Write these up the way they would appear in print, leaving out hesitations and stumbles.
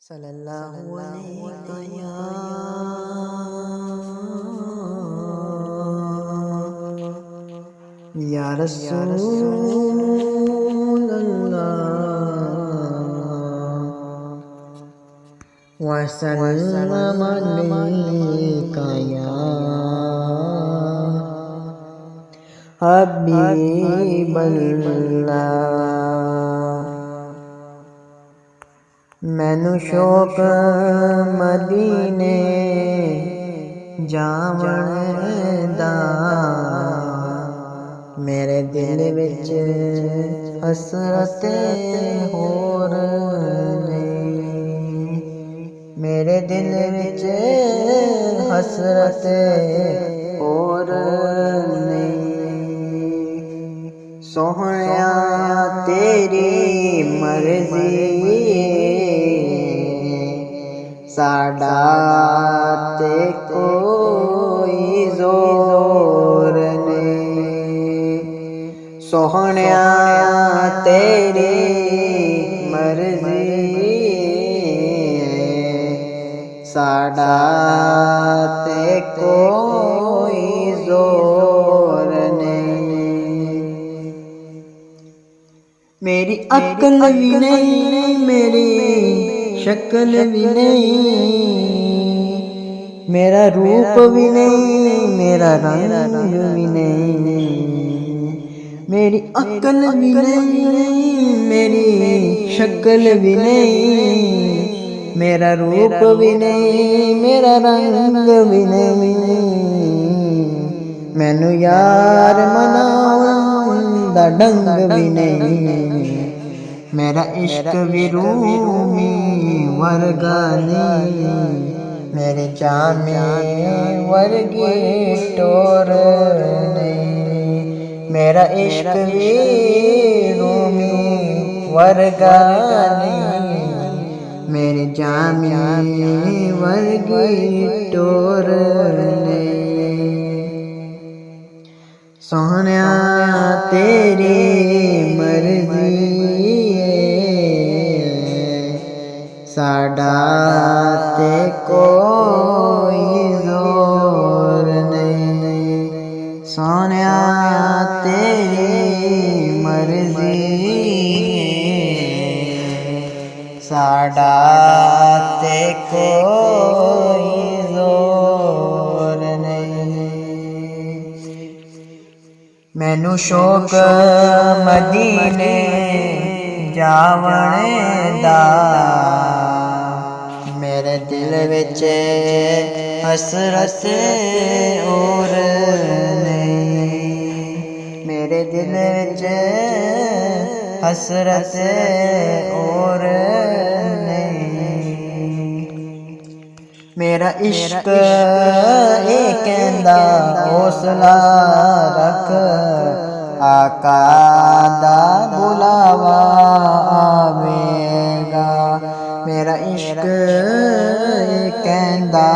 صلی اللہ علیہ یا رسول اللہ وسلم علیک یا حبیب اللہ۔ مینوں شوق مدینے جاون دا، میرے دل وچ حسرت ہور نہیں، میرے دل وچ حسرت ہور نہیں۔ سوہنیا تیری مرضی ساڈا تے کوئی زور نہیں، سوہنیا تیری مرضی ساڈا تے کوئی زور نہیں۔ میری عقل بھی نہیں، میری شکل بھی نہیں، میرا روپ بھی نہیں، میرا رنگ بھی نہیں، میری عقل بھی نہیں، میری شکل بھی نہیں، میرا روپ بھی نہیں، میرا رنگ بھی نہیں، مینوں یار مناون دا ڈنگ بھی نہیں، میرا عشق بھی رومی ورگا نہیں، میرے جامی ورگی ٹور نہیں، میرا عشق بھی رومی ورگا نہیں، میرے جامی ورگی ٹور نہیں۔ سوہنیا تیری مرضی ساڈا تے کوئی زور نہیں، سونیا تیری مرضی ساڈا تے کوئی زور نہیں۔ مینوں شوق مدینے جاون دا، میرے دل وچ حسرت اور نہیں، میرے دل وچ حسرت اور نہیں، میرا عشق اے کہندا حوصلہ رکھ، آقا دا بلاوا آوے گا، میرا عشق کہندا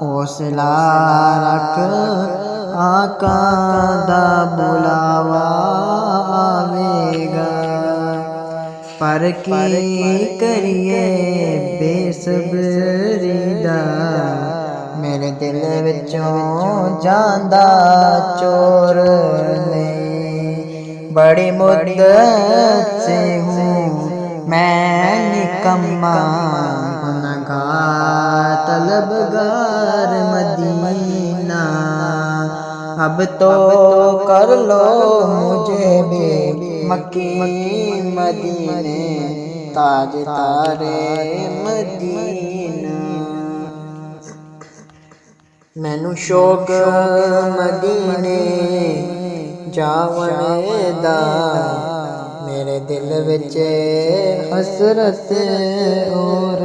حوصلہ رکھ، آقا دا بلاوا آوے گا، پر کی کریے بے صبری دا، میرے دل وچوں جاندا چور نہیں، بڑی مدت سے ہوں میں نکما گنہگار طلبگار مدینہ، اب تو کر لو مجھے بھی مکی مدینے تاج تارے مدینہ۔ مینوں شوق مدینے جاون دا، میرے دل وچ حسرت اور